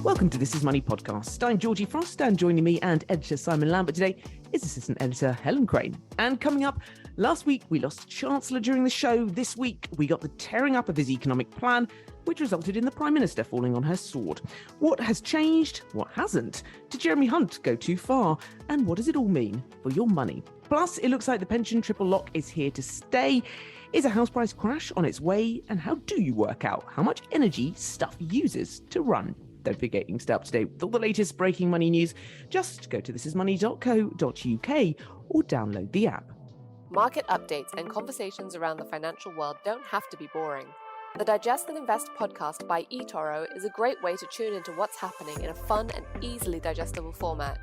Welcome to This Is Money podcast. I'm Georgie Frost, and joining me and editor Simon Lambert today is assistant editor Helen Crane. And coming up, last week we lost Chancellor during the show. This week we got the tearing up of his economic plan, which resulted in the Prime Minister falling on her sword. What has changed? What hasn't? Did Jeremy Hunt go too far? And what does it all mean for your money? Plus, it looks like the pension triple lock is here to stay. Is a house price crash on its way? And how do you work out how much energy stuff uses to run? Don't forget, you can stay up to date with all the latest breaking money news. Just go to thisismoney.co.uk or download the app. Market updates and conversations around the financial world don't have to be boring. The Digest and Invest podcast by eToro is a great way to tune into what's happening in a fun and easily digestible format.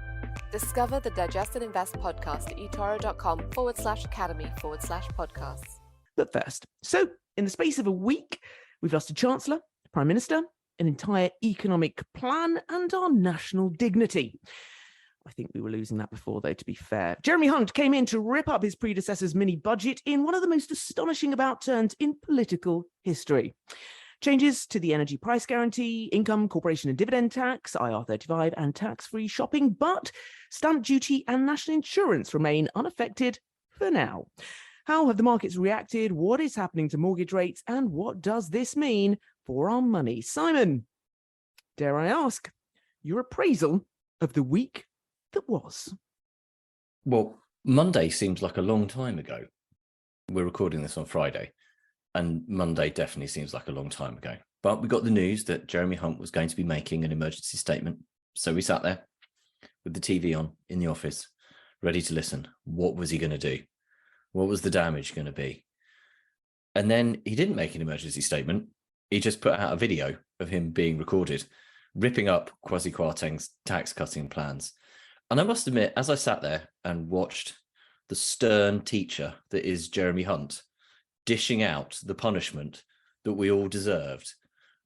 Discover the Digest and Invest podcast at etoro.com/academy/podcasts. But first, so in the space of a week, we've lost a Chancellor, a Prime Minister, an entire economic plan, and our national dignity. I think we were losing that before, though, to be fair. Jeremy Hunt came in to rip up his predecessor's mini-budget in one of the most astonishing about turns in political history. Changes to the energy price guarantee, income, corporation and dividend tax, IR35 and tax-free shopping, but stamp duty and national insurance remain unaffected for now. How have the markets reacted? What is happening to mortgage rates? And what does this mean for our money? Simon, dare I ask, your appraisal of the week that was? Well, Monday seems like a long time ago. We're recording this on Friday, and Monday definitely seems like a long time ago. But we got the news that Jeremy Hunt was going to be making an emergency statement. So we sat there with the TV on in the office, ready to listen. What was he going to do? What was the damage going to be? And then he didn't make an emergency statement. He just put out a video of him being recorded, ripping up Kwasi Kwarteng's tax-cutting plans. And I must admit, as I sat there and watched the stern teacher that is Jeremy Hunt dishing out the punishment that we all deserved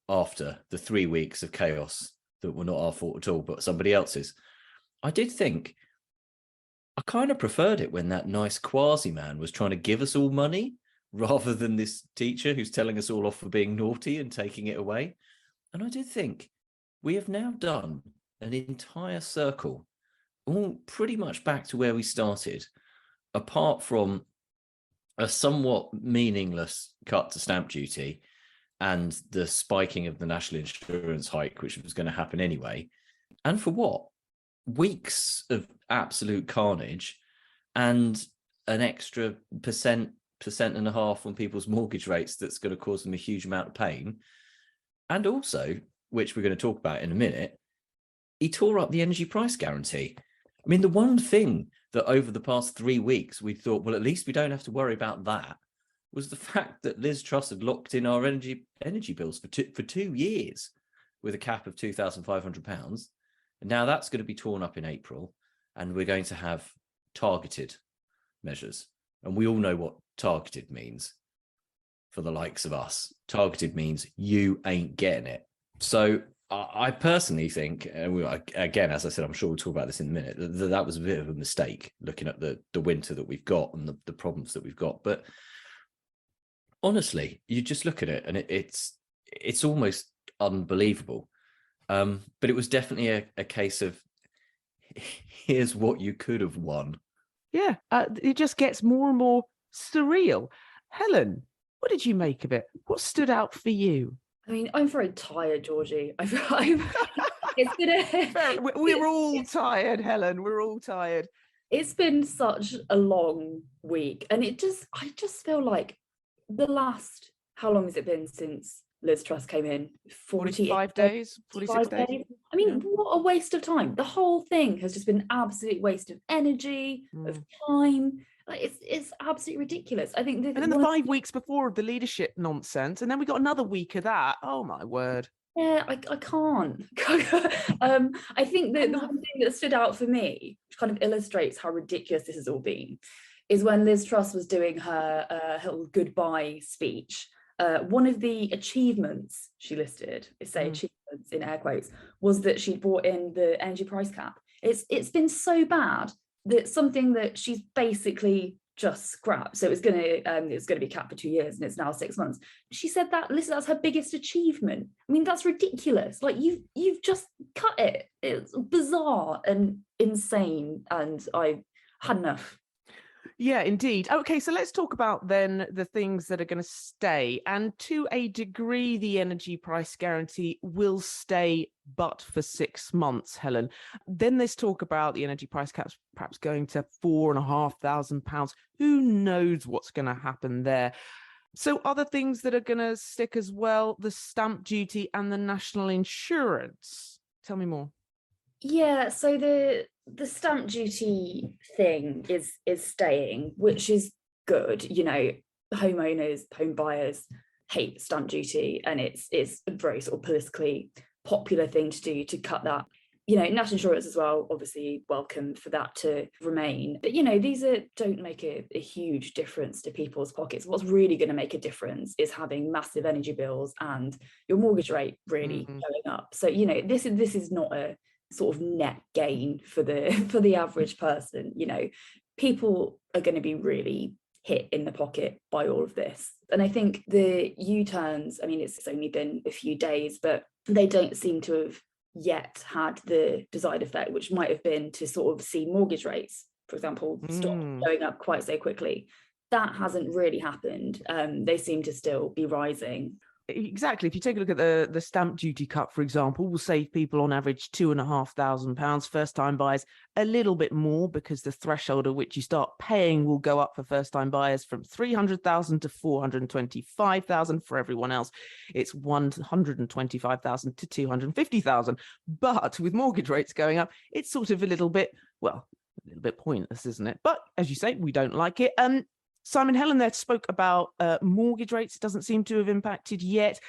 after the 3 weeks of chaos that were not our fault at all, but somebody else's, I did think, I kind of preferred it when that nice Kwasi man was trying to give us all money rather than this teacher who's telling us all off for being naughty and taking it away. And I did think we have now done an entire circle, all pretty much back to where we started, apart from a somewhat meaningless cut to stamp duty and the spiking of the national insurance hike, which was going to happen anyway. And for what? Weeks of absolute carnage and an extra percent and a half on people's mortgage rates that's going to cause them a huge amount of pain. And also, which we're going to talk about in a minute, he tore up the energy price guarantee. I mean, the one thing that over the past 3 weeks we thought, well, at least we don't have to worry about that, was the fact that Liz Truss had locked in our energy bills for 2 years with a cap of £2,500. And now that's going to be torn up in April, and we're going to have targeted measures. And we all know what targeted means for the likes of us. Targeted means you ain't getting it. So I personally think, again, as I said, I'm sure we'll talk about this in a minute, that was a bit of a mistake looking at the winter that we've got and the problems that we've got. But honestly, you just look at it and it's almost unbelievable. But it was definitely a case of here's what you could have won. Yeah, it just gets more and more surreal. Helen, what did you make of it? What stood out for you? I mean, I'm very tired, Georgie. We're all tired, Helen. We're all tired. It's been such a long week, and I just feel like the last, how long has it been since Liz Truss came in? 45 days, 46 days. I mean, what a waste of time. The whole thing has just been an absolute waste of energy, of time. Like, it's absolutely ridiculous. I think. And then the 5 weeks before of the leadership nonsense, and then we got another week of that. Oh my word. Yeah, I can't. I think that the one thing that stood out for me, which kind of illustrates how ridiculous this has all been, is when Liz Truss was doing her goodbye speech. One of the achievements she listed, achievements in air quotes, was that she brought in the energy price cap. It's been so bad that something that she's basically just scrapped. So it was gonna be capped for 2 years, and it's now 6 months. She said that, listen, that's her biggest achievement. I mean, that's ridiculous. Like, you've just cut it. It's bizarre and insane, and I had enough. Yeah, indeed. Okay, so let's talk about then the things that are going to stay. And to a degree, the energy price guarantee will stay, but for 6 months, Helen. Then let's talk about the energy price caps perhaps going to £4,500. Who knows what's going to happen there? So other things that are going to stick as well, the stamp duty and the national insurance. Tell me more. Yeah, so the stamp duty thing is staying, which is good. You know, homeowners, home buyers hate stamp duty, and it's a very sort of politically popular thing to do, to cut that. You know, national insurance as well, obviously welcome for that to remain. But, you know, these don't make a huge difference to people's pockets. What's really going to make a difference is having massive energy bills and your mortgage rate really going up. So, you know, this is not a sort of net gain for the average person. You know, people are going to be really hit in the pocket by all of this. And I think the U-turns, I mean, it's only been a few days, but they don't seem to have yet had the desired effect, which might have been to sort of see mortgage rates, for example, stop going up quite so quickly. That hasn't really happened. They seem to still be rising. Exactly. If you take a look at the stamp duty cut, for example, will save people on average £2,500. First-time buyers a little bit more, because the threshold at which you start paying will go up for first-time buyers from £300,000 to £425,000. For everyone else, it's £125,000 to £250,000. But with mortgage rates going up, it's sort of a little bit pointless, isn't it? But as you say, we don't like it. Simon, Helen there spoke about mortgage rates. It doesn't seem to have impacted yet.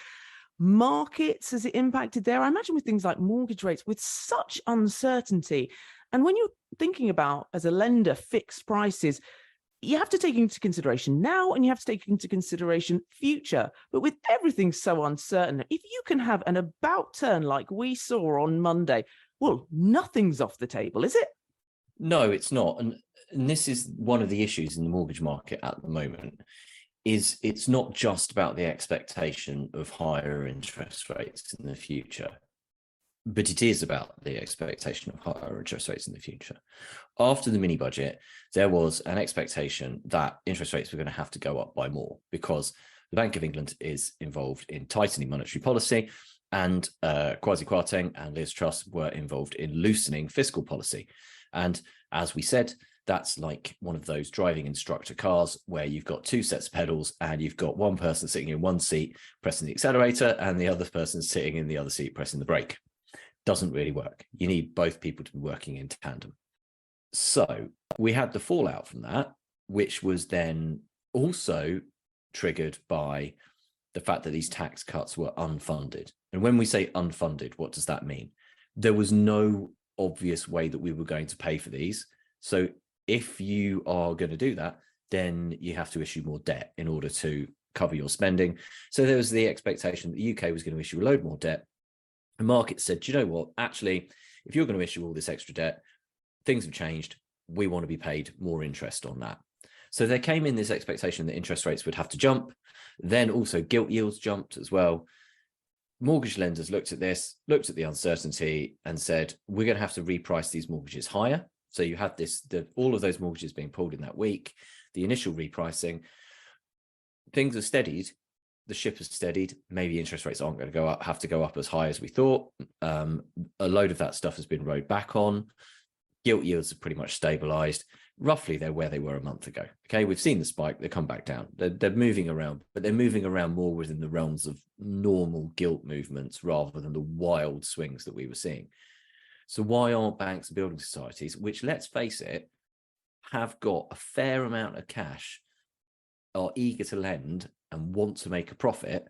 Markets, has it impacted there? I imagine with things like mortgage rates, with such uncertainty. And when you're thinking about, as a lender, fixed prices, you have to take into consideration now, and you have to take into consideration future. But with everything so uncertain, if you can have an about turn like we saw on Monday, well, nothing's off the table, is it? No, it's not. And this is one of the issues in the mortgage market at the moment, is it's not just about the expectation of higher interest rates in the future, but it is about the expectation of higher interest rates in the future. After the mini budget, there was an expectation that interest rates were going to have to go up by more, because the Bank of England is involved in tightening monetary policy, and Kwasi Kwarteng and Liz Truss were involved in loosening fiscal policy. And as we said, that's like one of those driving instructor cars where you've got two sets of pedals, and you've got one person sitting in one seat pressing the accelerator and the other person sitting in the other seat pressing the brake. Doesn't really work. You need both people to be working in tandem. So we had the fallout from that, which was then also triggered by the fact that these tax cuts were unfunded. And when we say unfunded, what does that mean? There was no obvious way that we were going to pay for these. So if you are going to do that, then you have to issue more debt in order to cover your spending. So there was the expectation that the UK was going to issue a load more debt. The market said, do you know what? Actually, if you're going to issue all this extra debt, things have changed. We want to be paid more interest on that. So there came in this expectation that interest rates would have to jump. Then also gilt yields jumped as well. Mortgage lenders looked at this, looked at the uncertainty, and said, we're going to have to reprice these mortgages higher. So you had all of those mortgages being pulled in that week, the initial repricing. Things have steadied. The ship has steadied. Maybe interest rates aren't going to have to go up as high as we thought. A load of that stuff has been rowed back on. Gilt yields have pretty much stabilized. Roughly, they're where they were a month ago. Okay, we've seen the spike. They come back down. They're moving around, but they're moving around more within the realms of normal gilt movements rather than the wild swings that we were seeing. So why aren't banks and building societies, which, let's face it, have got a fair amount of cash, are eager to lend and want to make a profit,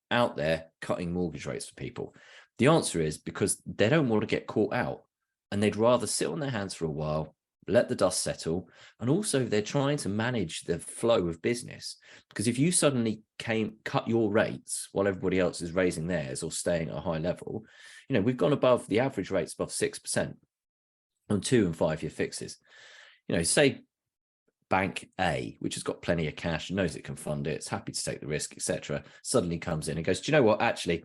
out there cutting mortgage rates for people? The answer is because they don't want to get caught out, and they'd rather sit on their hands for a while, let the dust settle. And also they're trying to manage the flow of business, because if you suddenly cut your rates while everybody else is raising theirs or staying at a high level, you know, we've gone above the average rates above 6% on 2 and 5 year fixes. You know, say Bank A, which has got plenty of cash, knows it can fund it, it's happy to take the risk, etc., suddenly comes in and goes, do you know what? Actually,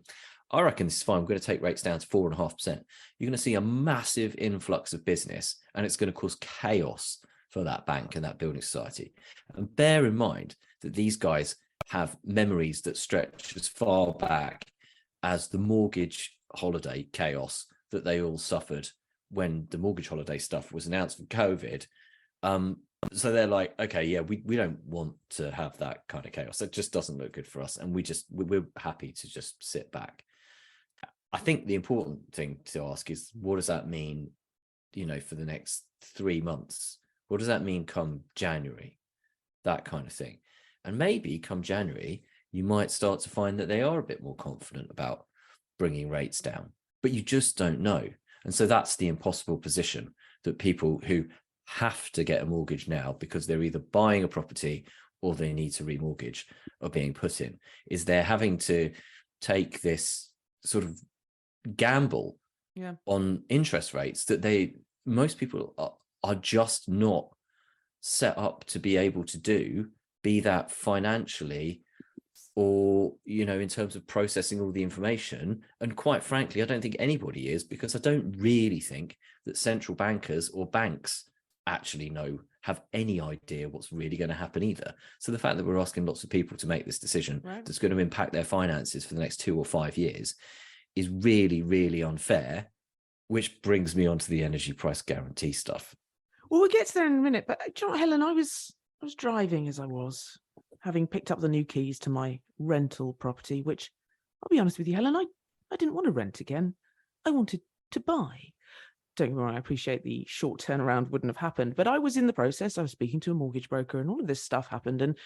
I reckon this is fine. We're going to take rates down to 4.5%. You're going to see a massive influx of business, and it's going to cause chaos for that bank and that building society. And bear in mind that these guys have memories that stretch as far back as the mortgage holiday chaos that they all suffered when the mortgage holiday stuff was announced for COVID. So they're like, okay, yeah, we don't want to have that kind of chaos. That just doesn't look good for us. And we're happy to just sit back. I think the important thing to ask is, what does that mean, for the next 3 months? What does that mean come January? That kind of thing. And maybe come January, you might start to find that they are a bit more confident about bringing rates down, but you just don't know. And so that's the impossible position that people who have to get a mortgage now because they're either buying a property or they need to remortgage are being put in, is they're having to take this sort of gamble on interest rates that most people are just not set up to be able to do, be that financially or, in terms of processing all the information. And quite frankly, I don't think anybody is, because I don't really think that central bankers or banks actually have any idea what's really going to happen either. So the fact that we're asking lots of people to make this decision that's going to impact their finances for the next 2 or 5 years is really, really unfair, which brings me on to the energy price guarantee stuff. Well, we'll get to that in a minute, but do you know what, Helen, I was driving as I was, having picked up the new keys to my rental property, which, I'll be honest with you, Helen, I didn't want to rent again. I wanted to buy. Don't get me wrong, I appreciate the short turnaround wouldn't have happened, but I was in the process. I was speaking to a mortgage broker and all of this stuff happened, and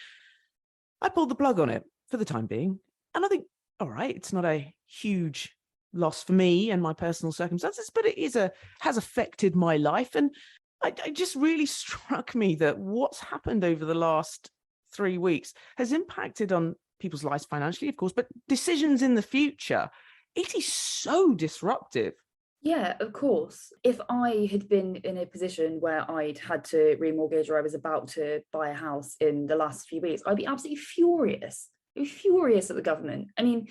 I pulled the plug on it for the time being. And I think, all right, it's not a huge loss for me and my personal circumstances, but it has affected my life. And it just really struck me that what's happened over the last 3 weeks has impacted on people's lives financially, of course, but decisions in the future. It is so disruptive. Yeah, of course. If I had been in a position where I'd had to remortgage or I was about to buy a house in the last few weeks, I'd be absolutely furious. I'd be furious at the government. I mean,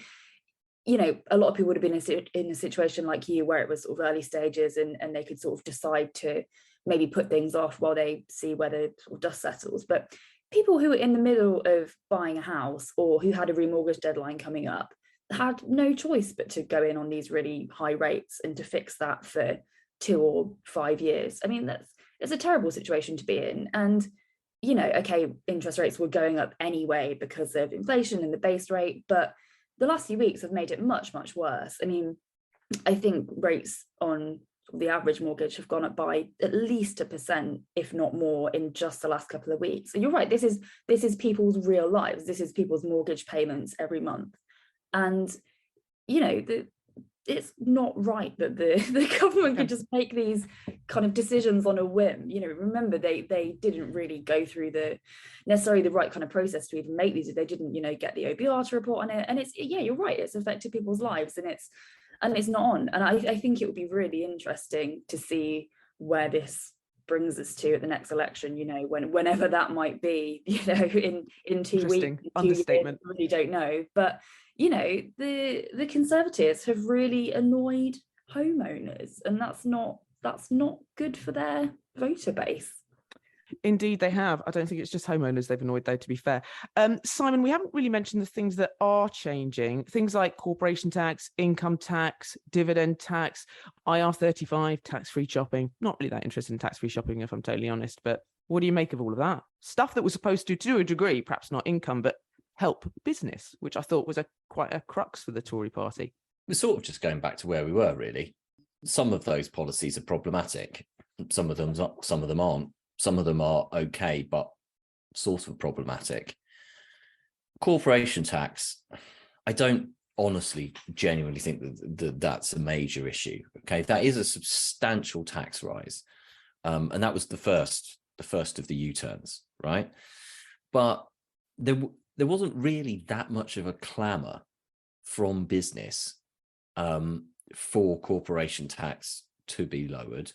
a lot of people would have been in a situation like you where it was sort of early stages and they could sort of decide to maybe put things off while they see where the sort of dust settles. But people who are in the middle of buying a house or who had a remortgage deadline coming up had no choice but to go in on these really high rates and to fix that for 2 or 5 years. I mean, it's a terrible situation to be in. And, okay, interest rates were going up anyway because of inflation and the base rate, but the last few weeks have made it much, much worse. I mean, I think rates on the average mortgage have gone up by at least 1%, if not more, in just the last couple of weeks. So you're right, this is people's real lives. This is people's mortgage payments every month. And, it's not right that the government could just make these kind of decisions on a whim. Remember, they didn't really go through necessarily the right kind of process to even make these. They didn't, get the OBR to report on it. And you're right, it's affected people's lives and it's not on. And I think it would be really interesting to see where this brings us to at the next election, whenever that might be, in 2 weeks. Understatement. I really don't know. But the Conservatives have really annoyed homeowners, and that's not good for their voter base. Indeed, they have. I don't think it's just homeowners they've annoyed, though, to be fair. Simon, we haven't really mentioned the things that are changing. Things like corporation tax, income tax, dividend tax, IR35, tax-free shopping. Not really that interested in tax-free shopping, if I'm totally honest. But what do you make of all of that? Stuff that was supposed to a degree, perhaps not income, but help business, which I thought was quite a crux for the Tory party. We're sort of just going back to where we were, really. Some of those policies are problematic. Some of them aren't. Some of them are okay, but sort of problematic. Corporation tax, I don't honestly, genuinely think that that's a major issue. Okay, that is a substantial tax rise, and that was the first of the U-turns, right? But there wasn't really that much of a clamour from business for corporation tax to be lowered.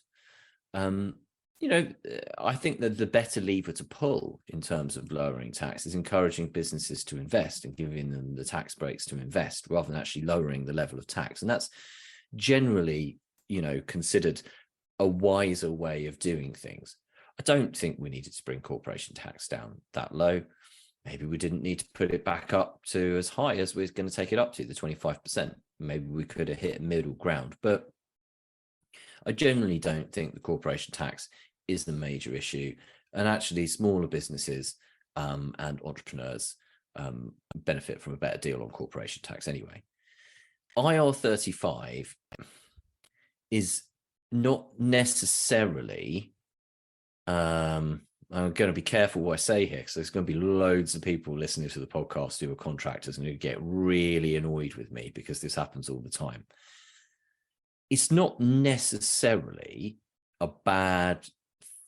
I think that the better lever to pull in terms of lowering tax is encouraging businesses to invest and giving them the tax breaks to invest rather than actually lowering the level of tax. And that's generally, considered a wiser way of doing things. I don't think we needed to bring corporation tax down that low. Maybe we didn't need to put it back up to as high as we're going to take it up to, the 25%. Maybe we could have hit a middle ground, but I generally don't think the corporation tax is the major issue. And actually smaller businesses and entrepreneurs benefit from a better deal on corporation tax anyway. IR35 is not necessarily, I'm going to be careful what I say here, because there's going to be loads of people listening to the podcast who are contractors and who get really annoyed with me because this happens all the time. It's not necessarily a bad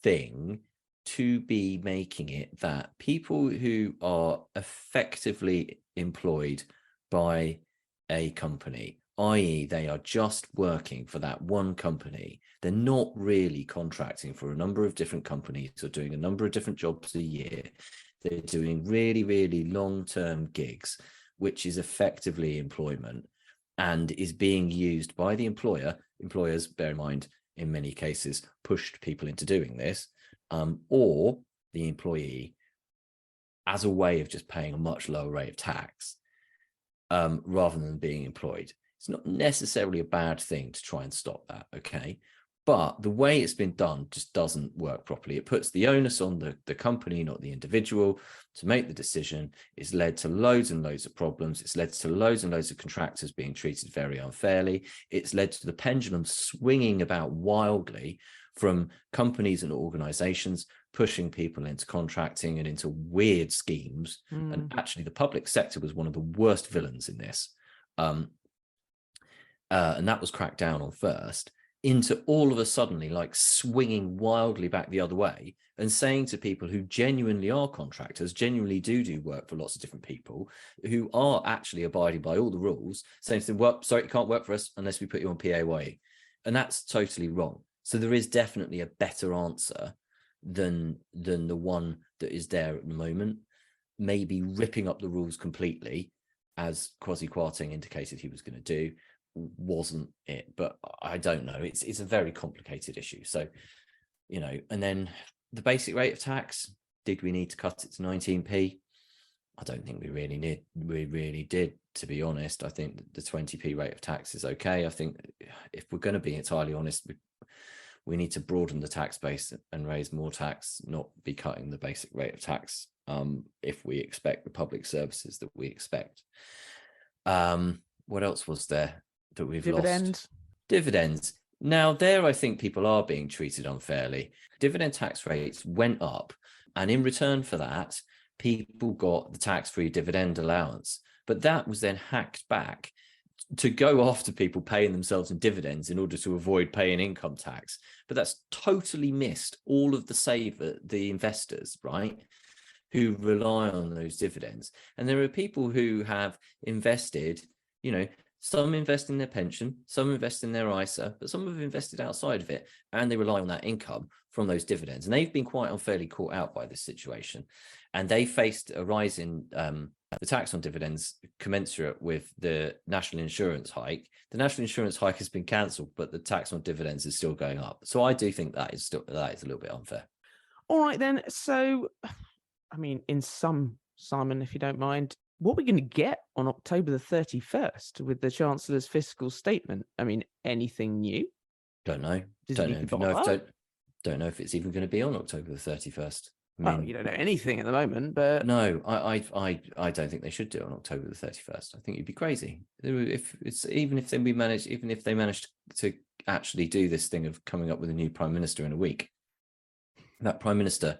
thing to be making it that people who are effectively employed by a company, i.e. they are just working for that one company, they're not really contracting for a number of different companies or doing a number of different jobs a year. They're doing really, really long-term gigs, which is effectively employment and is being used by the employer. Employers, bear in mind, in many cases, pushed people into doing this, or the employee, as a way of just paying a much lower rate of tax, rather than being employed. It's not necessarily a bad thing to try and stop that, okay? But the way it's been done just doesn't work properly. It puts the onus on the company, not the individual, to make the decision. It's led to loads and loads of problems. It's led to loads and loads of contractors being treated very unfairly. It's led to the pendulum swinging about wildly from companies and organizations pushing people into contracting and into weird schemes. And actually, the public sector was one of the worst villains in this. And that was cracked down on first, into all of a suddenly like swinging wildly back the other way and saying to people who genuinely are contractors, genuinely do work for lots of different people, who are actually abiding by all the rules, saying to them, well, sorry, you can't work for us unless we put you on PAYE. And that's totally wrong. So there is definitely a better answer than the one that is there at the moment. Maybe ripping up the rules completely, as Kwasi Kwarteng indicated he was going to do, wasn't it, but I don't know. It's a very complicated issue. So, and then the basic rate of tax, did we need to cut it to 19p? I don't think we really did, to be honest. I think the 20p rate of tax is okay. I think if we're going to be entirely honest, we need to broaden the tax base and raise more tax, not be cutting the basic rate of tax if we expect the public services that we expect. What else was there that we've lost? Dividends. Now there, I think people are being treated unfairly. Dividend tax rates went up, and in return for that, people got the tax-free dividend allowance. But that was then hacked back to go after people paying themselves in dividends in order to avoid paying income tax. But that's totally missed all of the investors, right, who rely on those dividends. And there are people who have invested, some invest in their pension, some invest in their ISA, but some have invested outside of it, and they rely on that income from those dividends. And they've been quite unfairly caught out by this situation. And they faced a rise in the tax on dividends commensurate with the national insurance hike. The national insurance hike has been cancelled, but the tax on dividends is still going up. So I do think that is a little bit unfair. All right, then. So, I mean, in sum, Simon, if you don't mind, what are we going to get on October the 31st with the Chancellor's fiscal statement? I mean, anything new? Don't know. Don't know if it's even going to be on October the 31st. Well, you don't know anything at the moment, but no, I don't think they should do it on October the 31st. I think it'd be crazy if they managed to actually do this thing of coming up with a new prime minister in a week. That prime minister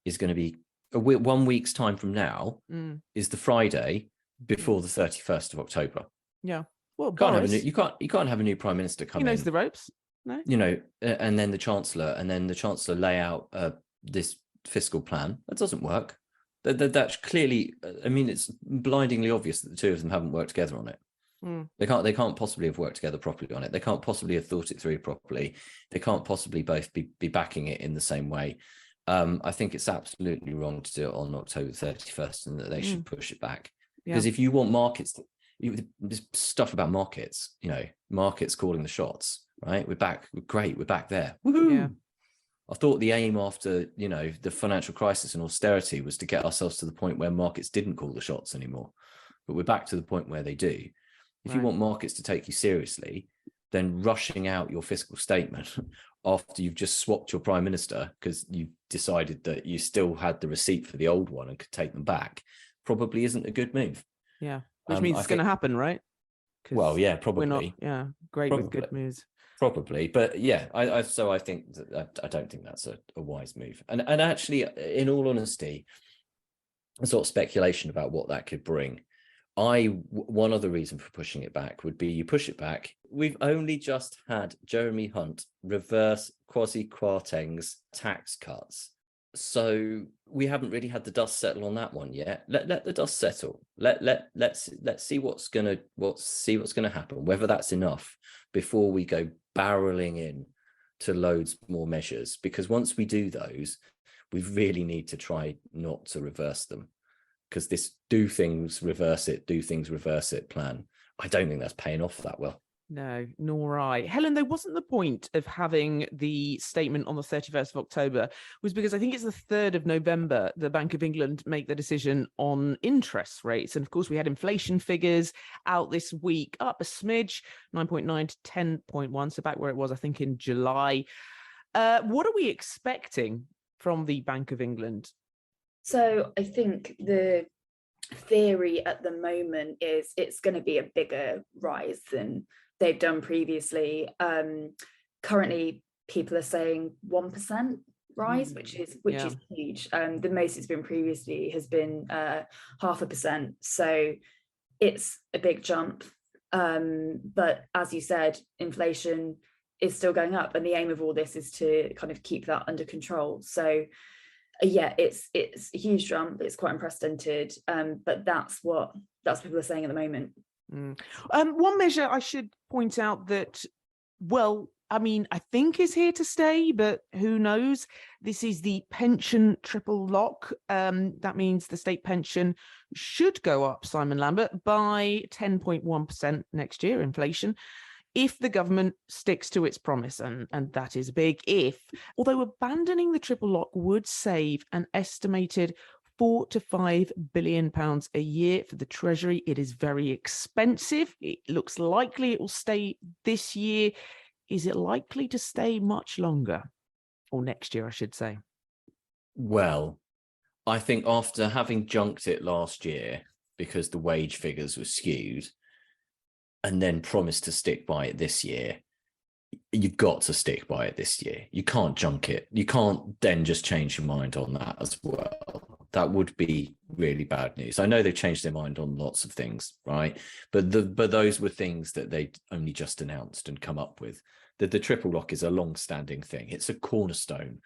is going to be 1 week's time from now. Is the Friday before the 31st of October. Yeah. Well, you can't have a new prime minister come in. He knows the ropes. No. And then the chancellor lay out this fiscal plan. That doesn't work. That's clearly, I mean, it's blindingly obvious that the two of them haven't worked together on it. They can't possibly have worked together properly on it. They can't possibly have thought it through properly. They can't possibly both be backing it in the same way. I think it's absolutely wrong to do it on October 31st, and that they should push it back. Because if you want markets, this stuff about markets, markets calling the shots, right? We're back. We're great. We're back there. Woohoo! Yeah. I thought the aim after, the financial crisis and austerity was to get ourselves to the point where markets didn't call the shots anymore. But we're back to the point where they do. If you want markets to take you seriously, then rushing out your fiscal statement after you've just swapped your prime minister because you decided that you still had the receipt for the old one and could take them back probably isn't a good move. Yeah, which means it's going to happen, right? Well, yeah, probably. We're not, great with good moves. Probably, but yeah, I think that I don't think that's a wise move. And actually, in all honesty, a sort of speculation about what that could bring. One other reason for pushing it back would be you push it back. We've only just had Jeremy Hunt reverse Kwasi Kwarteng's tax cuts. So we haven't really had the dust settle on that one yet. Let the dust settle. Let's see what's gonna happen, whether that's enough before we go barreling in to loads more measures. Because once we do those, we really need to try not to reverse them. Because this do things, reverse it plan, I don't think that's paying off that well. No, nor I. Helen, though, wasn't the point of having the statement on the 31st of October was because I think it's the 3rd of November, the Bank of England make the decision on interest rates. And of course, we had inflation figures out this week, up a smidge, 9.9 to 10.1. So back where it was, I think, in July. What are we expecting from the Bank of England? So I think the theory at the moment is it's going to be a bigger rise than they've done previously. Currently, people are saying 1% rise, which is huge. The most it's been previously has been 0.5%. So it's a big jump. But as you said, inflation is still going up, and the aim of all this is to kind of keep that under control. So yeah, it's a huge jump. It's quite unprecedented, but that's what people are saying at the moment. One measure I should point out that, I think is here to stay, but who knows? This is the pension triple lock. That means the state pension should go up, Simon Lambert, by 10.1% next year, inflation, if the government sticks to its promise, and that is a big if. Although abandoning the triple lock would save an estimated £4 to £5 billion a year for the Treasury. It is very expensive. It looks likely it will stay this year. Is it likely to stay much longer? Or next year, I should say. Well, I think after having junked it last year because the wage figures were skewed, and then promised to stick by it this year, you've got to stick by it this year. You can't junk it. You can't then just change your mind on that as well. That would be really bad news. I know they've changed their mind on lots of things, right? But those were things that they only just announced and come up with. The triple lock is a long-standing thing. It's a cornerstone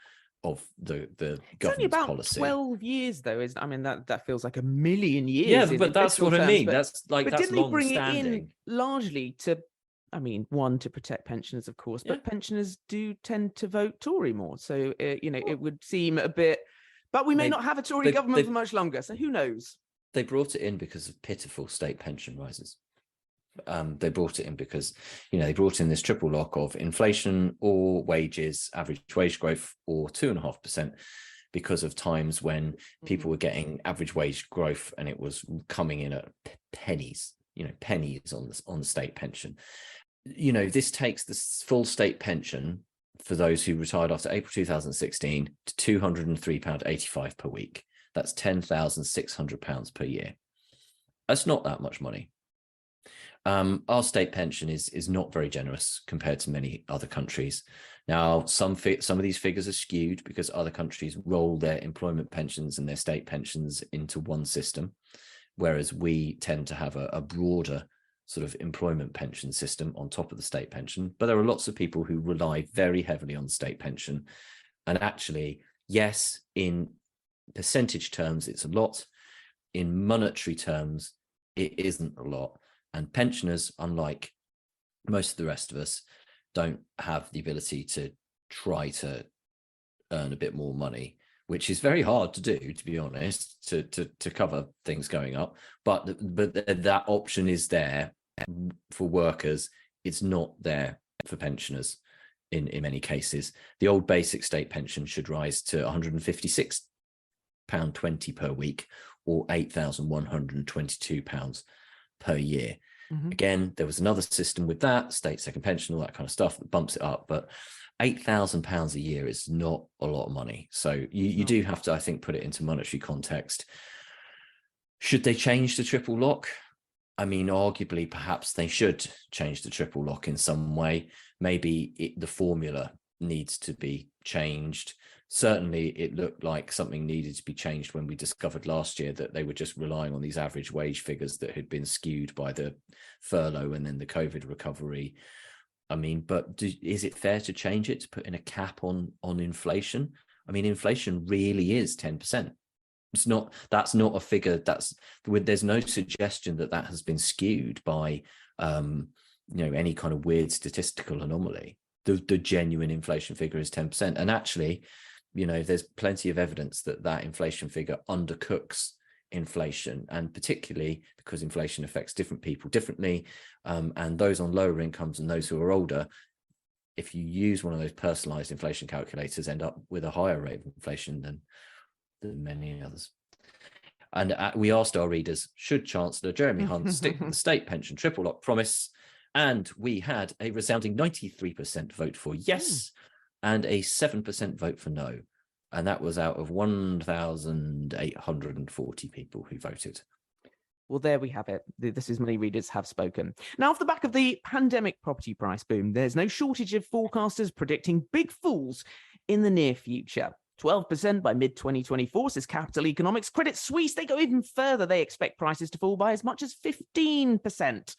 of the government's only about policy. 12 years, though, isn't? I mean, that feels like a million years. Yeah, but that's what I mean. That's didn't long they bring standing. it in largely to, one, to protect pensioners, of course, but pensioners do tend to vote Tory more. So, it would seem a bit, but we may not have a Tory government for much longer. So who knows? They brought it in because of pitiful state pension rises. They brought it in because, they brought in this triple lock of inflation or wages, average wage growth, or 2.5%, because of times when people were getting average wage growth and it was coming in at pennies on the state pension. This takes the full state pension for those who retired after April 2016 to £203.85 per week. That's £10,600 per year. That's not that much money. Our state pension is not very generous compared to many other countries. Now, some of these figures are skewed because other countries roll their employment pensions and their state pensions into one system, whereas we tend to have a broader sort of employment pension system on top of the state pension. But there are lots of people who rely very heavily on the state pension. And actually, yes, in percentage terms, it's a lot. In monetary terms, it isn't a lot. And pensioners, unlike most of the rest of us, don't have the ability to try to earn a bit more money, which is very hard to do, to be honest, to cover things going up. But that option is there for workers. It's not there for pensioners in many cases. The old basic state pension should rise to £156.20 per week, or £8,122 per year. Again, there was another system with that, state second pension, all that kind of stuff that bumps it up, but £8,000 a year is not a lot of money. So you do have to, I think, put it into monetary context. Should they change the triple lock? I mean, arguably, perhaps they should change the triple lock in some way. Maybe the formula needs to be changed. Certainly, it looked like something needed to be changed when we discovered last year that they were just relying on these average wage figures that had been skewed by the furlough and then the COVID recovery. I mean, but is it fair to change it, to put in a cap on inflation? I mean, inflation really is 10%. That's not a figure there's no suggestion that has been skewed by any kind of weird statistical anomaly. The genuine inflation figure is 10%. And actually, there's plenty of evidence that inflation figure undercooks inflation, and particularly because inflation affects different people differently, and those on lower incomes and those who are older, if you use one of those personalized inflation calculators, end up with a higher rate of inflation than many others. And we asked our readers, should Chancellor Jeremy Hunt stick with the state pension triple lock promise? And we had a resounding 93% vote for yes, and a 7% vote for no. And that was out of 1,840 people who voted. Well, there we have it. This is many readers have spoken. Now, off the back of the pandemic property price boom, there's no shortage of forecasters predicting big falls in the near future. 12% by mid-2024, says Capital Economics. Credit Suisse, they go even further. They expect prices to fall by as much as 15%.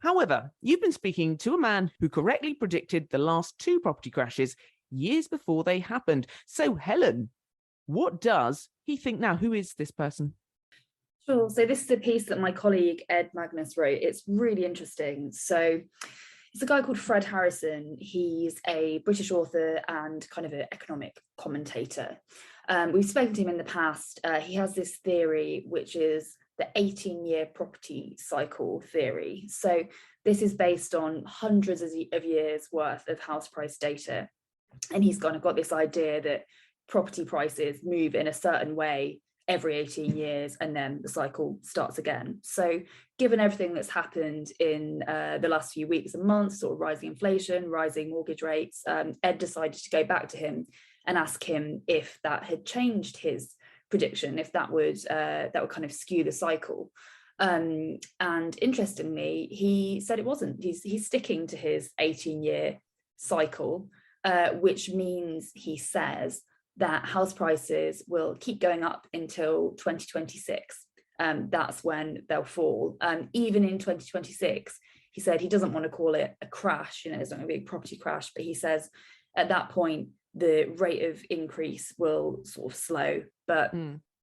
However, you've been speaking to a man who correctly predicted the last two property crashes years before they happened. So, Helen, what does he think now? Who is this person? Sure. So this is a piece that my colleague Ed Magnus wrote. It's really interesting. So it's a guy called Fred Harrison. He's a British author and kind of an economic commentator. We've spoken to him in the past. He has this theory, which is the 18-year property cycle theory. So this is based on hundreds of years worth of house price data. And he's kind of got this idea that property prices move in a certain way every 18 years, and then the cycle starts again. So given everything that's happened in the last few weeks and months, sort of rising inflation, rising mortgage rates, Ed decided to go back to him and ask him if that had changed his prediction, if that would kind of skew the cycle. And interestingly, he said it wasn't. He's sticking to his 18-year cycle, which means, he says, that house prices will keep going up until 2026. That's when they'll fall. Even in 2026, he said he doesn't want to call it a crash, it's not going to be a property crash, but he says at that point, the rate of increase will sort of slow. But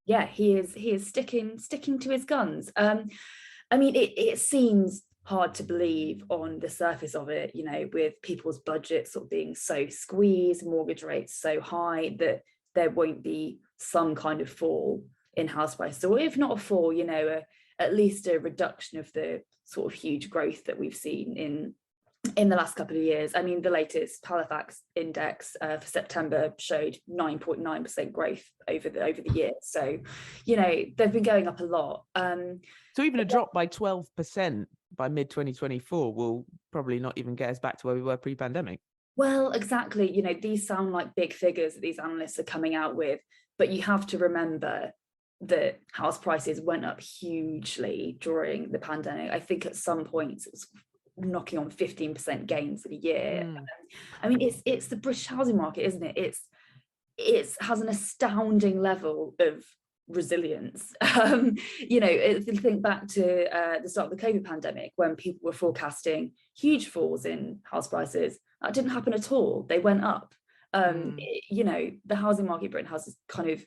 yeah, he is sticking to his guns. I mean, it seems hard to believe on the surface of it, with people's budgets sort of being so squeezed, mortgage rates so high, that there won't be some kind of fall in house prices, or if not a fall, at least a reduction of the sort of huge growth that we've seen in the last couple of years. I mean, the latest Halifax index for September showed 9.9% growth over the year. So, they've been going up a lot. So even a drop by 12% by mid-2024 will probably not even get us back to where we were pre-pandemic. Well, exactly. These sound like big figures that these analysts are coming out with, but you have to remember that house prices went up hugely during the pandemic. I think at some points it was knocking on 15% gains in a year. I mean, it's the British housing market, isn't it? It has an astounding level of resilience. If you think back to the start of the COVID pandemic, when people were forecasting huge falls in house prices, that didn't happen at all. They went up. The housing market in Britain has this kind of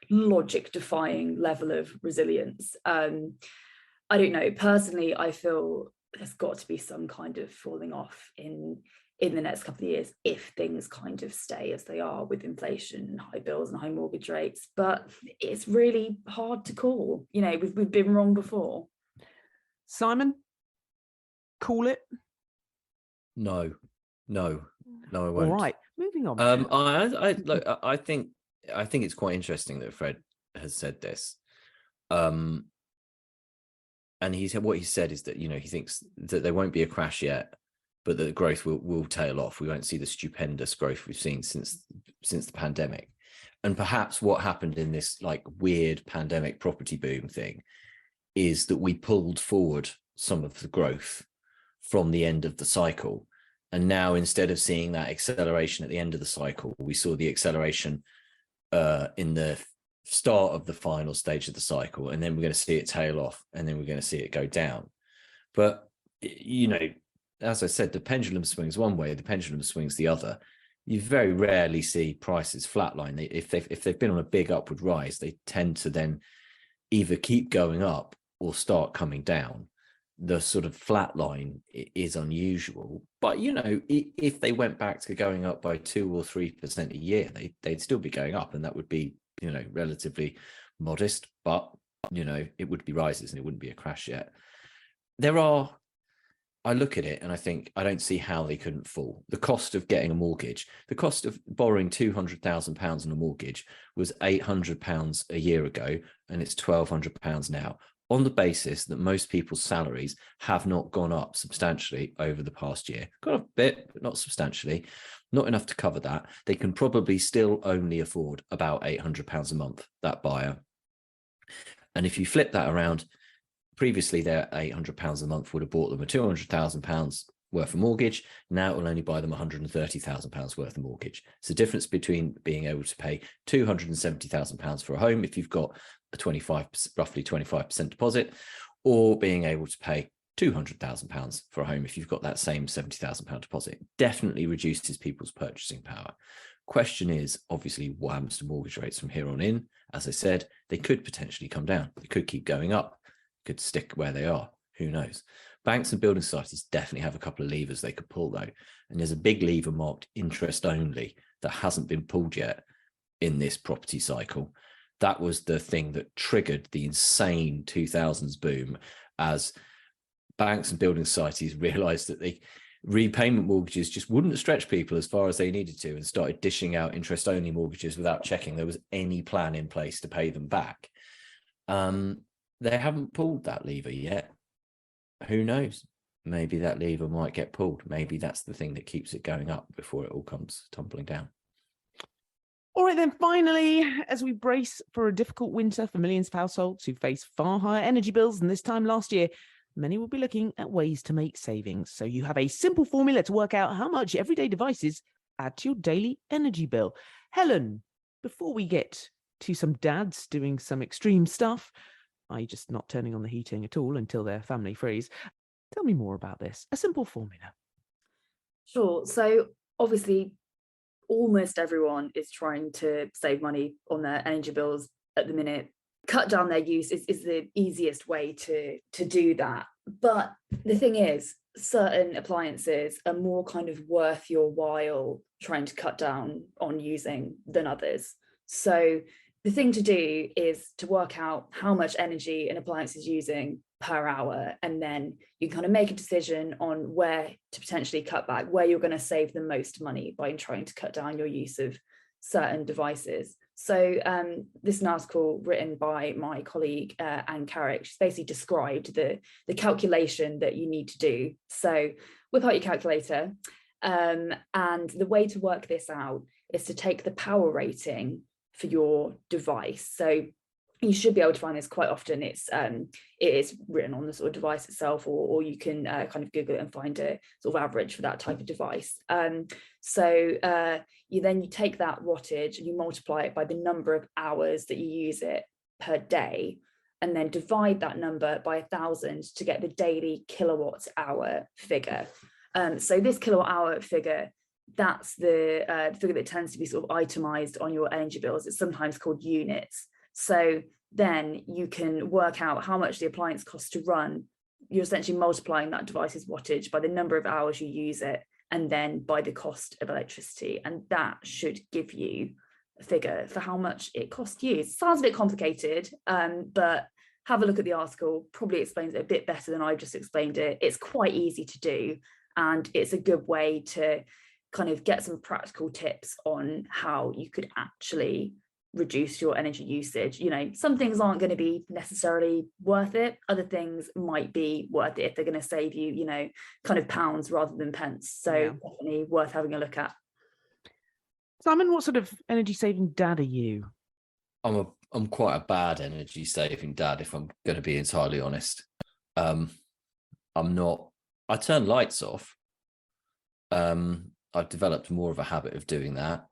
logic-defying level of resilience. I don't know. Personally, I feel there's got to be some kind of falling off in the next couple of years if things kind of stay as they are with inflation and high bills and high mortgage rates. But it's really hard to call. You know, we've been wrong before. Simon, call it? No, I won't. All right, moving on. I think it's quite interesting that Fred has said this. And what he said is that, you know, he thinks that there won't be a crash yet, but that the growth will tail off. We won't see the stupendous growth we've seen since the pandemic. And perhaps what happened in this like weird pandemic property boom thing is that we pulled forward some of the growth from the end of the cycle. And now, instead of seeing that acceleration at the end of the cycle, we saw the acceleration in the start of the final stage of the cycle, and then we're going to see it tail off, and then we're going to see it go down. But, you know, as I said, the pendulum swings one way, the pendulum swings the other. You very rarely see prices flatline. If they've been on a big upward rise, they tend to then either keep going up or start coming down. The sort of flat line is unusual, but, you know, if they went back to going up by 2 or 3% a year, they'd still be going up, and that would be, you know, relatively modest, but, you know, it would be rises and it wouldn't be a crash yet. I look at it and I think, I don't see how they couldn't fall. The cost of getting a mortgage, the cost of borrowing £200,000 on a mortgage was £800 a year ago, and it's £1,200 now, on the basis that most people's salaries have not gone up substantially over the past year. Gone up a bit, but not substantially, not enough to cover that. They can probably still only afford about £800 a month, that buyer. And if you flip that around, previously their £800 a month would have bought them a £200,000 worth of mortgage. Now it will only buy them £130,000 worth of mortgage. It's the difference between being able to pay £270,000 for a home if you've got a roughly 25% deposit, or being able to pay £200,000 for a home if you've got that same £70,000 deposit. Definitely reduces people's purchasing power. Question is, obviously, what happens to mortgage rates from here on in? As I said, they could potentially come down. They could keep going up, could stick where they are. Who knows? Banks and building societies definitely have a couple of levers they could pull, though. And there's a big lever marked interest only that hasn't been pulled yet in this property cycle. That was the thing that triggered the insane 2000s boom, as banks and building societies realized that the repayment mortgages just wouldn't stretch people as far as they needed to, and started dishing out interest only mortgages without checking there was any plan in place to pay them back. They haven't pulled that lever yet. Who knows? Maybe that lever might get pulled. Maybe that's the thing that keeps it going up before it all comes tumbling down. All right, then, finally, as we brace for a difficult winter for millions of households who face far higher energy bills than this time last year, many will be looking at ways to make savings. So you have a simple formula to work out how much everyday devices add to your daily energy bill. Helen, before we get to some dads doing some extreme stuff, i.e. just not turning on the heating at all until their family freeze, tell me more about this. A simple formula. Sure. So obviously, almost everyone is trying to save money on their energy bills at the minute. Cut down their use is the easiest way to do that. But the thing is, certain appliances are more kind of worth your while trying to cut down on using than others. So the thing to do is to work out how much energy an appliance is using per hour, and then you kind of make a decision on where to potentially cut back, where you're going to save the most money by trying to cut down your use of certain devices. So this is an article written by my colleague Anne Carrick. She's basically described the calculation that you need to do. So whip out your calculator, and the way to work this out is to take the power rating for your device. So you should be able to find this quite often. It is written on the sort of device itself, or you can kind of Google it and find a sort of average for that type of device. So you take that wattage and you multiply it by the number of hours that you use it per day, and then divide that number by 1,000 to get the daily kilowatt hour figure. So this kilowatt hour figure, that's the figure that tends to be sort of itemized on your energy bills. It's sometimes called units. So then you can work out how much the appliance costs to run. You're essentially multiplying that device's wattage by the number of hours you use it, and then by the cost of electricity. And that should give you a figure for how much it costs you. It sounds a bit complicated, but have a look at the article. Probably explains it a bit better than I just explained it. It's quite easy to do, and it's a good way to kind of get some practical tips on how you could actually reduce your energy usage. You know, some things aren't going to be necessarily worth it. Other things might be worth it if they're going to save you, you know, kind of pounds rather than pence. So definitely worth having a look at. Simon, what sort of energy saving dad are you? I'm quite a bad energy saving dad, if I'm going to be entirely honest. I'm not. I turn lights off. I've developed more of a habit of doing that.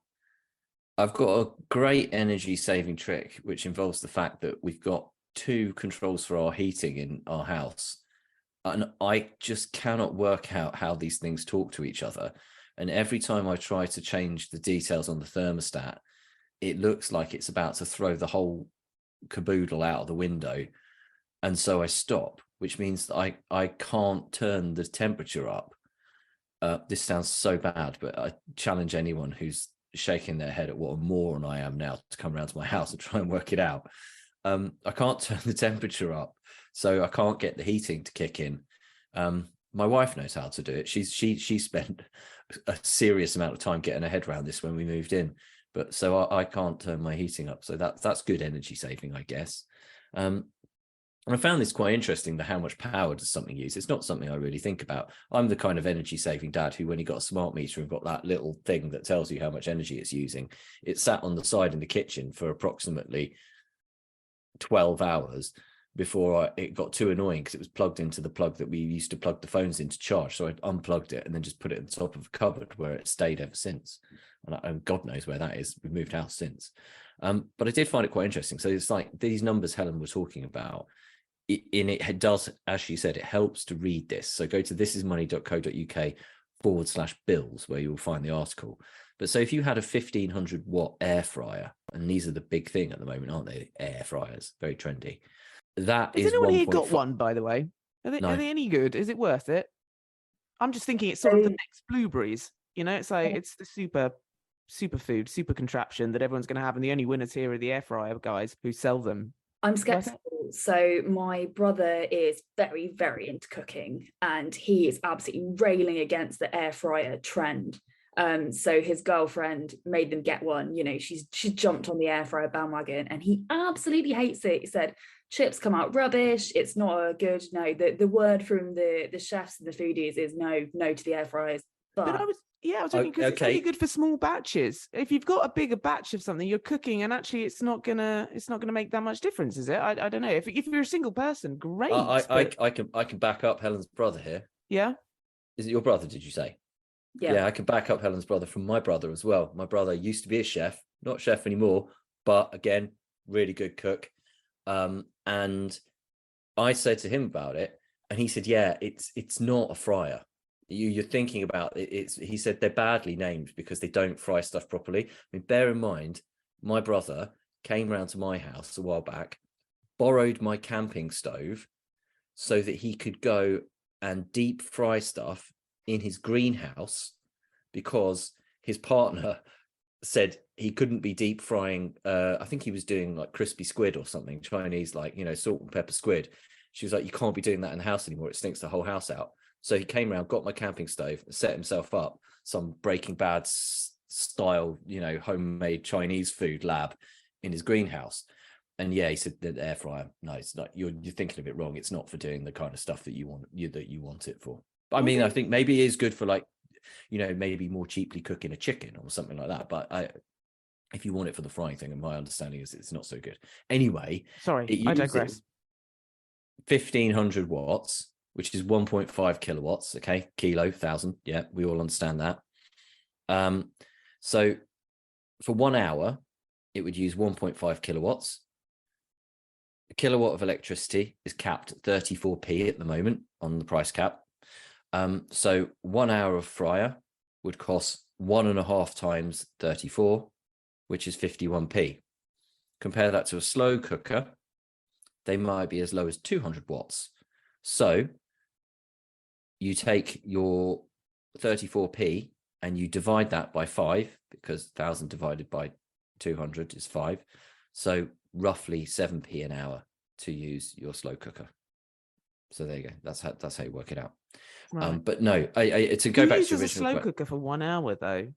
I've got a great energy saving trick, which involves the fact that we've got 2 controls for our heating in our house. And I just cannot work out how these things talk to each other. And every time I try to change the details on the thermostat, it looks like it's about to throw the whole caboodle out of the window. And so I stop, which means that I can't turn the temperature up. This sounds so bad, but I challenge anyone who's shaking their head at what a moron I am now to come around to my house and try and work it out. I can't turn the temperature up, so I can't get the heating to kick in. My wife knows how to do it. She spent a serious amount of time getting her head around this when we moved in, but so I can't turn my heating up. So that's good energy saving, I guess. And I found this quite interesting, how much power does something use? It's not something I really think about. I'm the kind of energy saving dad who, when he got a smart meter and got that little thing that tells you how much energy it's using, it sat on the side in the kitchen for approximately 12 hours before it got too annoying, because it was plugged into the plug that we used to plug the phones in to charge. So I unplugged it and then just put it at the top of a cupboard, where it stayed ever since. And God knows where that is. We've moved house since. But I did find it quite interesting. So it's like these numbers Helen was talking about, it does, as she said, it helps to read this. So go to thisismoney.co.uk/bills, where you'll find the article. But so if you had a 1500 watt air fryer, and these are the big thing at the moment, aren't they? Air fryers, very trendy. That Has is anyone here got one, by the way? Are they any good? Is it worth it? I'm just thinking it's sort of the next blueberries. You know, it's like it's the super food, super contraption that everyone's going to have, and the only winners here are the air fryer guys who sell them. I'm skeptical. So my brother is very, very into cooking, and he is absolutely railing against the air fryer trend. So his girlfriend made them get one. You know, she jumped on the air fryer bandwagon, and he absolutely hates it. He said chips come out rubbish. It's not a good. No, the word from the chefs and the foodies is no to the air fryers. But I was thinking, because it's really good for small batches. If you've got a bigger batch of something you're cooking, and actually it's not gonna make that much difference, is it? I don't know. If you're a single person, great. I can back up Helen's brother here. Yeah. Is it your brother, did you say? Yeah, I can back up Helen's brother from my brother as well. My brother used to be a chef, not chef anymore, but again, really good cook. And I said to him about it, and he said, yeah, it's not a fryer. You're thinking about it. He said they're badly named because they don't fry stuff properly. I mean, bear in mind, my brother came round to my house a while back, borrowed my camping stove so that he could go and deep fry stuff in his greenhouse, because his partner said he couldn't be deep frying. I think he was doing like crispy squid or something, Chinese, like, you know, salt and pepper squid. She was like, you can't be doing that in the house anymore. It stinks the whole house out. So he came around, got my camping stove, set himself up some Breaking Bad style, you know, homemade Chinese food lab in his greenhouse. And yeah, he said the air fryer, no, it's not. You're thinking of it wrong. It's not for doing the kind of stuff that you want it for. But I mean, I think maybe it is good for, like, you know, maybe more cheaply cooking a chicken or something like that. But if you want it for the frying thing, and my understanding is it's not so good. Anyway, sorry, I digress. 1500 watts. Which is 1.5 kilowatts, okay? Kilo, 1,000, yeah, we all understand that. So for 1 hour, it would use 1.5 kilowatts. A kilowatt of electricity is capped at 34p at the moment on the price cap. So 1 hour of fryer would cost 1.5 times 34, which is 51p. Compare that to a slow cooker, they might be as low as 200 watts. So you take your 34p and you divide that by 5, because 1,000 divided by 200 is 5. So roughly 7p an hour to use your slow cooker. So there you go. That's how you work it out. Right. But no, to go back to the a original slow cooker for 1 hour though.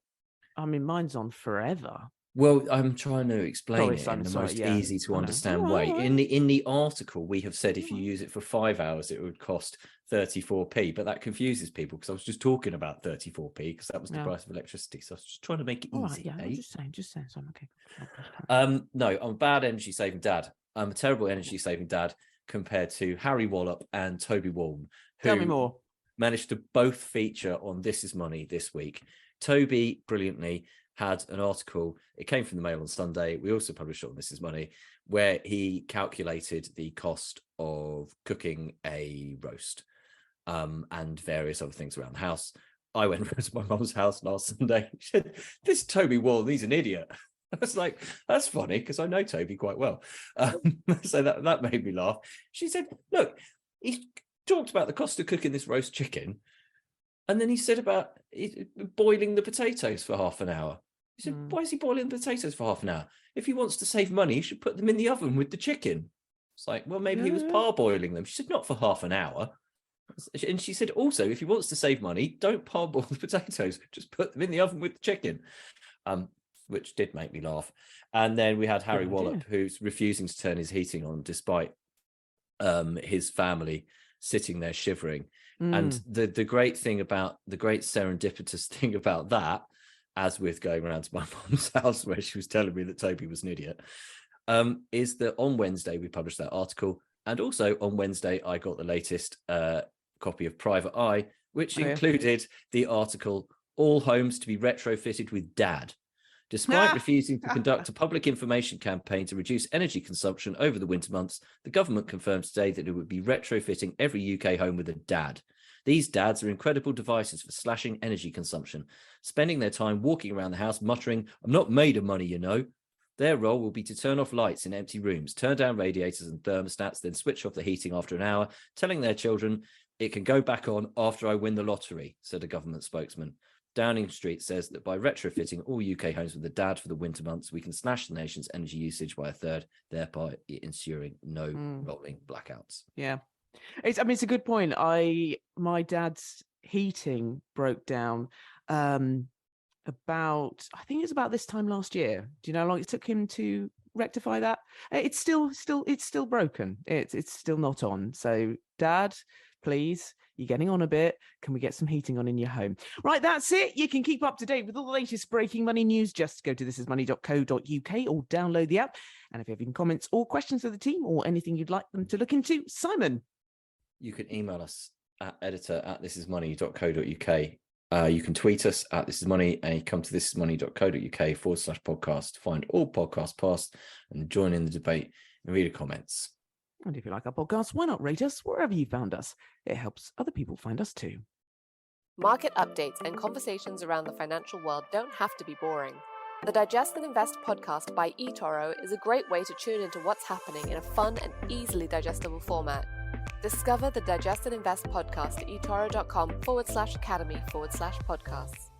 I mean, mine's on forever. Well, I'm trying to explain it Simon, in the most yeah, easy to I know. understand way. In the article, we have said if you use it for 5 hours, it would cost 34p, but that confuses people because I was just talking about 34p because that was the price of electricity. So I was just trying to make it easy. Yeah, eh? I'm just saying. So I'm okay. No, I'm a bad energy saving dad. I'm a terrible energy saving dad compared to Harry Wallop and Toby Walton, Tell me more. managed to both feature on This Is Money this week. Toby brilliantly had an article. It came from the Mail on Sunday. We also published it on This Is Money, where he calculated the cost of cooking a roast and various other things around the house. I went round to my mum's house last Sunday. She said, "This Toby Walton, he's an idiot." I was like, that's funny because I know Toby quite well. So that made me laugh. She said, look, he talked about the cost of cooking this roast chicken. And then he said about boiling the potatoes for half an hour. He said, why is he boiling the potatoes for half an hour? If he wants to save money, he should put them in the oven with the chicken. It's like, well, maybe he was parboiling them. She said, not for half an hour. And she said, also, if he wants to save money, don't parboil the potatoes. Just put them in the oven with the chicken. Which did make me laugh. And then we had Harry Wallop, who's refusing to turn his heating on despite his family sitting there shivering. And the great serendipitous thing about that, as with going around to my mum's house where she was telling me that Toby was an idiot, is that on Wednesday we published that article. And also on Wednesday, I got the latest copy of Private Eye, which included the article, "All Homes to be Retrofitted with Dad." Despite refusing to conduct a public information campaign to reduce energy consumption over the winter months, the government confirmed today that it would be retrofitting every UK home with a dad. These dads are incredible devices for slashing energy consumption, spending their time walking around the house muttering, "I'm not made of money, you know." Their role will be to turn off lights in empty rooms, turn down radiators and thermostats, then switch off the heating after an hour, telling their children, "It can go back on after I win the lottery," said a government spokesman. Downing Street says that by retrofitting all UK homes with a dad for the winter months, we can slash the nation's energy usage by a third, thereby ensuring no rolling blackouts. Yeah. It's a good point. My dad's heating broke down I think it was about this time last year. Do you know how long it took him to rectify that? It's still broken. It's still not on. So, Dad, please, you're getting on a bit. Can we get some heating on in your home? Right, that's it. You can keep up to date with all the latest breaking money news. Just go to thisismoney.co.uk or download the app. And if you have any comments or questions for the team or anything you'd like them to look into, Simon. You can email us at editor@thisismoney.co.uk. You can tweet us at thisismoney and come to thisismoney.co.uk/podcast to find all podcasts past and join in the debate and read the comments. And if you like our podcast, why not rate us wherever you found us? It helps other people find us too. Market updates and conversations around the financial world don't have to be boring. The Digest and Invest podcast by eToro is a great way to tune into what's happening in a fun and easily digestible format. Discover the Digest and Invest podcast at etoro.com/academy/podcasts.